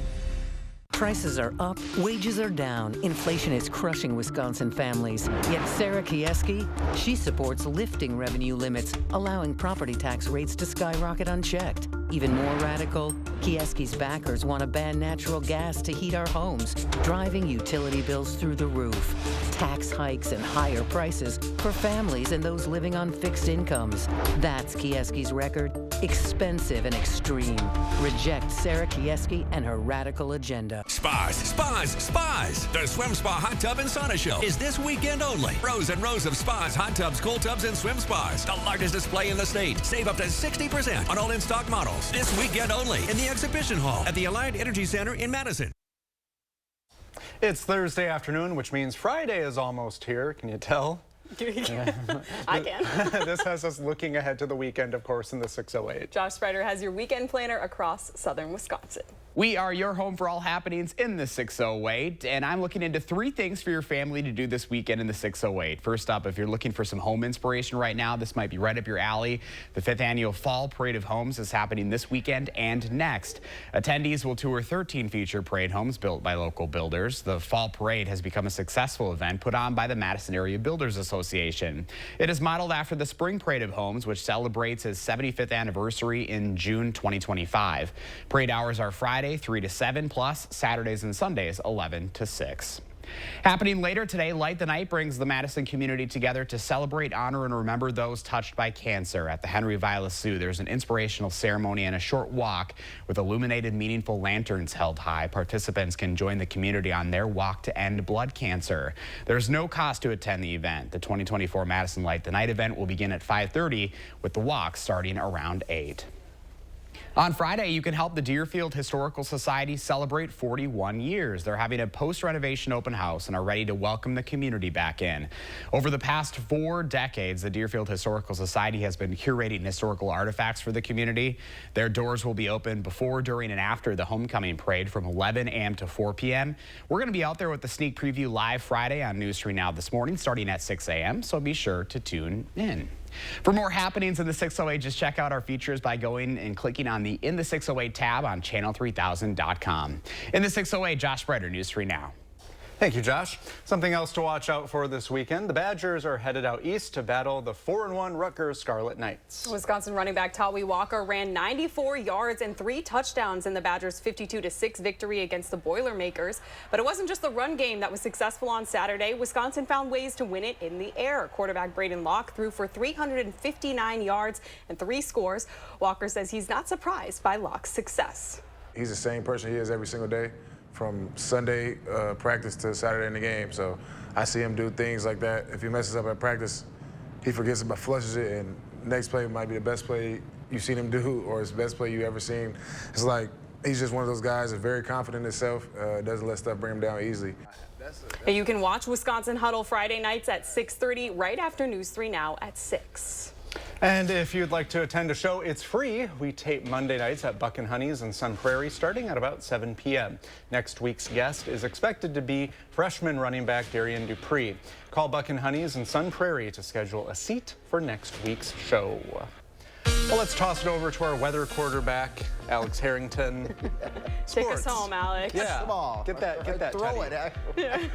Prices are up, wages are down, inflation is crushing Wisconsin families. Yet Sarah Kieski, she supports lifting revenue limits, allowing property tax rates to skyrocket unchecked. Even more radical, Kieski's backers want to ban natural gas to heat our homes, driving utility bills through the roof. Tax hikes and higher prices for families and those living on fixed incomes. That's Kieski's record. Expensive and extreme. Reject Sarah Kieski and her radical agenda. Spas. The Swim Spa Hot Tub and Sauna Show is this weekend only. Rows and rows of spas, hot tubs, cool tubs, and swim spas. The largest display in the state. Save up to 60% on all in-stock models. This weekend only in the exhibition hall at the Allied Energy Center in Madison. It's Thursday afternoon, which means Friday is almost here. Can you tell? I can. This has us looking ahead to the weekend, of course, in the 608. Josh Spreiter has your weekend planner across southern Wisconsin. We are your home for all happenings in the 608, and I'm looking into 3 things for your family to do this weekend in the 608. First up, if you're looking for some home inspiration right now, this might be right up your alley. The 5th annual Fall Parade of Homes is happening this weekend and next. Attendees will tour 13 feature parade homes built by local builders. The Fall Parade has become a successful event put on by the Madison Area Builders Association. It is modeled after the Spring Parade of Homes, which celebrates its 75th anniversary in June 2025. Parade hours are Friday 3 to 7, plus Saturdays and Sundays 11 to 6. Happening later today, Light the Night brings the Madison community together to celebrate, honor, and remember those touched by cancer. At the Henry Vilas Zoo, there's an inspirational ceremony and a short walk with illuminated, meaningful lanterns held high. Participants can join the community on their walk to end blood cancer. There's no cost to attend the event. The 2024 Madison Light the Night event will begin at 5:30 with the walk starting around 8. On Friday, you can help the Deerfield Historical Society celebrate 41 years. They're having a post-renovation open house and are ready to welcome the community back in. Over the past 4 decades, the Deerfield Historical Society has been curating historical artifacts for the community. Their doors will be open before, during, and after the homecoming parade from 11 a.m. to 4 p.m. We're going to be out there with the sneak preview live Friday on News 3 Now this morning, starting at 6 a.m., so be sure to tune in. For more happenings in the 608, just check out our features by going and clicking on the In the 608 tab on channel3000.com. In the 608, Josh Spreader, News 3 Now. Thank you, Josh. Something else to watch out for this weekend. The Badgers are headed out east to battle the 4-1 Rutgers Scarlet Knights. Wisconsin running back Tawi Walker ran 94 yards and 3 touchdowns in the Badgers' 52-6 victory against the Boilermakers. But it wasn't just the run game that was successful on Saturday. Wisconsin found ways to win it in the air. Quarterback Braden Locke threw for 359 yards and 3 scores. Walker says he's not surprised by Locke's success. He's the same person he is every single day, from Sunday practice to Saturday in the game. So I see him do things like that. If he messes up at practice, he forgets about, flushes it, and next play might be the best play you've seen him do, or it's the best play you've ever seen. It's like he's just one of those guys that's very confident in himself, doesn't let stuff bring him down easily. And you can watch Wisconsin Huddle Friday nights at 6:30, right after News 3 Now at 6. And if you'd like to attend a show, it's free. We tape Monday nights at Buck and Honey's in Sun Prairie starting at about 7 p.m. Next week's guest is expected to be freshman running back Darian Dupree. Call Buck and Honey's in Sun Prairie to schedule a seat for next week's show. Well, let's toss it over to our weather quarterback, Alex Harrington. Take us home, Alex. Yeah, Come on. get that. Throw Teddy. it.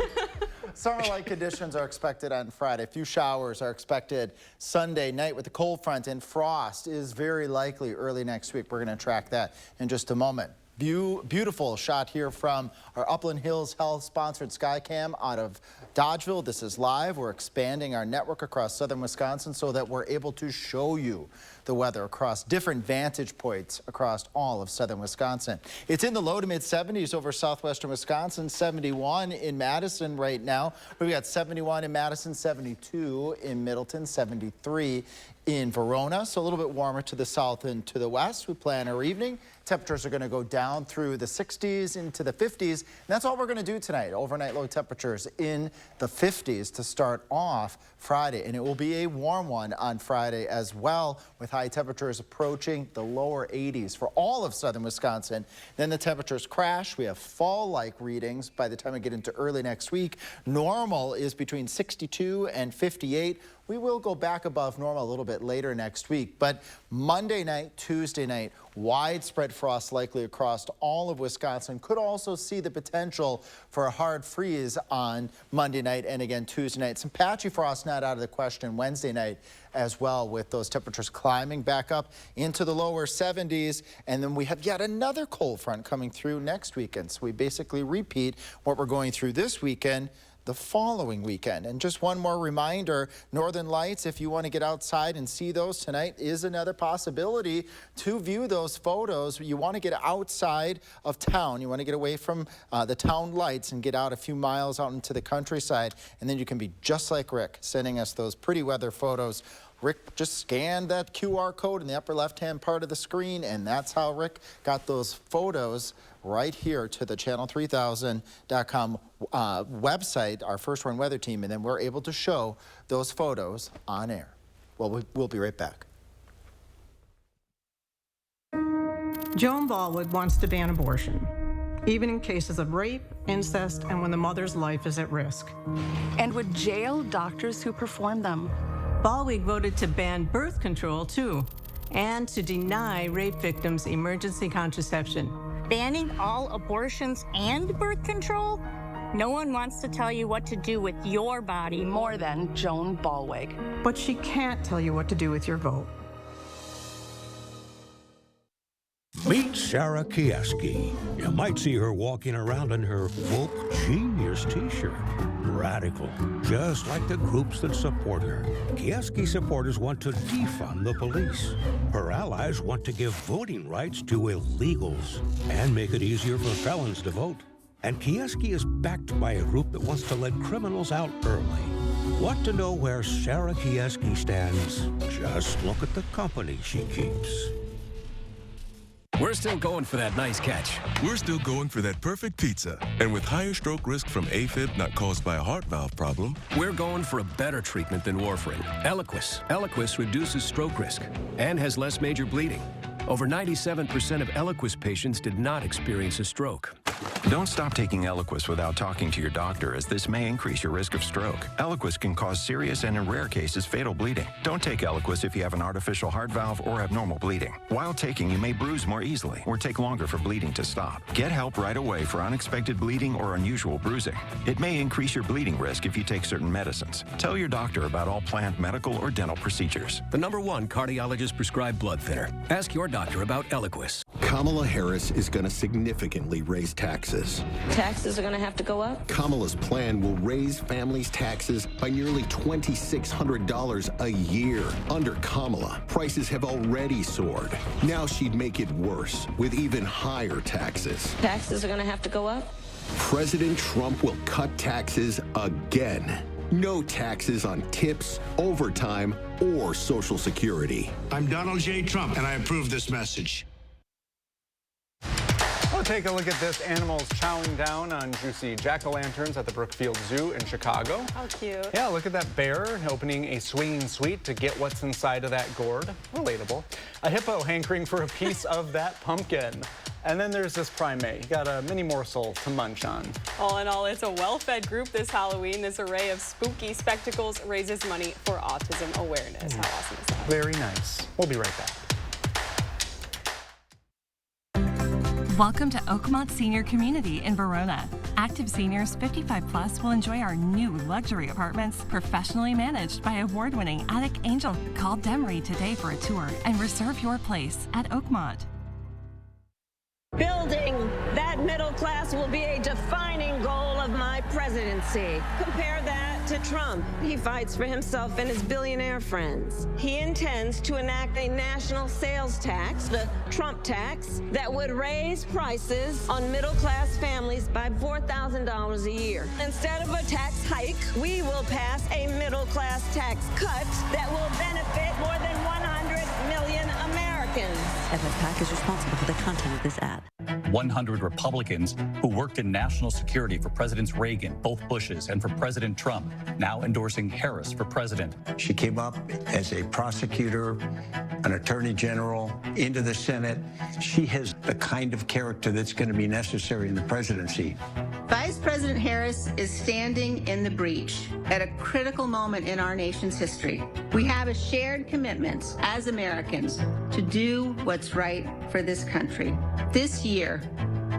Summer-like conditions are expected on Friday. A few showers are expected Sunday night with the cold front, and frost is very likely early next week. We're going to track that in just a moment. Beautiful shot here from our Upland Hills Health-sponsored Skycam out of Dodgeville. This is live. We're expanding our network across southern Wisconsin so that we're able to show you the weather across different vantage points across all of southern Wisconsin. It's in the low to mid 70s over southwestern Wisconsin, 71 in Madison right now. We've got 71 in Madison, 72 in Middleton, 73 in Verona, so a little bit warmer to the south and to the west. We plan our evening. Temperatures are going to go down through the 60s into the 50s. And that's all we're going to do tonight. Overnight low temperatures in the 50s to start off Friday. And it will be a warm one on Friday as well, with high temperatures approaching the lower 80s for all of southern Wisconsin. Then the temperatures crash. We have fall-like readings by the time we get into early next week. Normal is between 62 and 58. We will go back above normal a little bit later next week, but Monday night, Tuesday night, widespread frost likely across all of Wisconsin. Could also see the potential for a hard freeze on Monday night and again Tuesday night. Some patchy frost not out of the question Wednesday night as well, with those temperatures climbing back up into the lower 70s. And then we have yet another cold front coming through next weekend. So we basically repeat what we're going through this weekend the following weekend. And just one more reminder, Northern Lights, if you want to get outside and see those tonight, is another possibility to view those photos. You want to get outside of town. You want to get away from the town lights and get out a few miles out into the countryside. And then you can be just like Rick, sending us those pretty weather photos. Rick just scanned that QR code in the upper left-hand part of the screen, and that's how Rick got those photos right here to the channel3000.com website, our First Run Weather Team, and then we're able to show those photos on air. Well, we'll be right back. Joan Ballwood wants to ban abortion, even in cases of rape, incest, and when the mother's life is at risk. And would jail doctors who perform them. Ballwood voted to ban birth control, too, and to deny rape victims emergency contraception. Banning all abortions and birth control? No one wants to tell you what to do with your body more than Joan Ballweg. But she can't tell you what to do with your vote. Meet Sarah Kieski. You might see her walking around in her Woke Genius t-shirt. Radical, just like the groups that support her. Kieski supporters want to defund the police. Her allies want to give voting rights to illegals and make it easier for felons to vote. And Kieski is backed by a group that wants to let criminals out early. Want to know where Sarah Kieski stands? Just look at the company she keeps. We're still going for that nice catch. We're still going for that perfect pizza. And with higher stroke risk from AFib not caused by a heart valve problem, we're going for a better treatment than warfarin. Eliquis. Eliquis reduces stroke risk and has less major bleeding. Over 97% of Eliquis patients did not experience a stroke. Don't stop taking Eliquis without talking to your doctor, as this may increase your risk of stroke. Eliquis can cause serious and, in rare cases, fatal bleeding. Don't take Eliquis if you have an artificial heart valve or abnormal bleeding. While taking, you may bruise more easily or take longer for bleeding to stop. Get help right away for unexpected bleeding or unusual bruising. It may increase your bleeding risk if you take certain medicines. Tell your doctor about all planned medical or dental procedures. The #1 cardiologist prescribed blood thinner. Ask your doctor about Eliquis. Kamala Harris is going to significantly raise taxes. Taxes are going to have to go up? Kamala's plan will raise families' taxes by nearly $2,600 a year. Under Kamala, prices have already soared. Now she'd make it worse with even higher taxes. Taxes are going to have to go up? President Trump will cut taxes again. No taxes on tips, overtime, or Social Security. I'm Donald J. Trump, and I approve this message. We'll take a look at this. Animals chowing down on juicy jack-o'-lanterns at the Brookfield Zoo in Chicago. How cute. Yeah, look at that bear opening a swinging suite to get what's inside of that gourd. Relatable. A hippo hankering for a piece of that pumpkin. And then there's this primate. He got a mini morsel to munch on. All in all, it's a well-fed group this Halloween. This array of spooky spectacles raises money for autism awareness. How awesome is that? Very nice. We'll be right back. Welcome to Oakmont Senior Community in Verona. Active seniors 55 plus will enjoy our new luxury apartments, professionally managed by award-winning Attic Angel. Call Demery today for a tour and reserve your place at Oakmont. Building that middle class will be a defining goal of my presidency. Compare that to Trump. He fights for himself and his billionaire friends. He intends to enact a national sales tax, the Trump tax, that would raise prices on middle-class families by $4,000 a year. Instead of a tax hike, we will pass a middle-class tax cut that will benefit more than 100 million Americans. FFPAC is responsible for the content of this ad. 100 Republicans who worked in national security for Presidents Reagan, both Bushes, and for President Trump, now endorsing Harris for president. She came up as a prosecutor, an attorney general, into the Senate. She has the kind of character that's going to be necessary in the presidency. Vice President Harris is standing in the breach at a critical moment in our nation's history. We have a shared commitment as Americans to do what's right for this country. This year,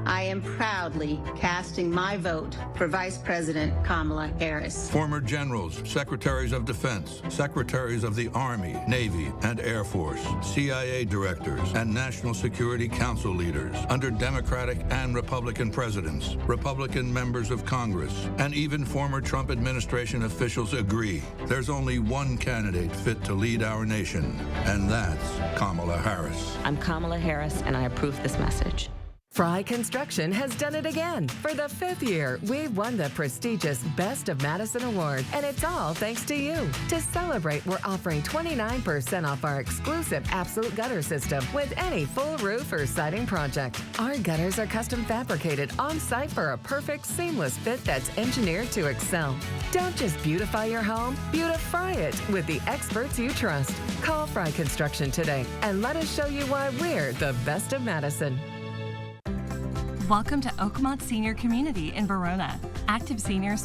I am proudly casting my vote for Vice President Kamala Harris. Former generals, secretaries of defense, secretaries of the Army, Navy, and Air Force, CIA directors, and National Security Council leaders under Democratic and Republican presidents, Republican members of Congress, and even former Trump administration officials agree there's only one candidate fit to lead our nation, and that's Kamala Harris. I'm Kamala Harris, and I approve this message. Fry Construction has done it again. For the 5th year, we won the prestigious Best of Madison Award, and it's all thanks to you. To celebrate, we're offering 29% off our exclusive Absolute Gutter System with any full roof or siding project. Our gutters are custom fabricated on-site for a perfect, seamless fit that's engineered to excel. Don't just beautify your home, beautify it with the experts you trust. Call Fry Construction today and let us show you why we're the best of Madison. Welcome to Oakmont Senior Community in Verona. Active seniors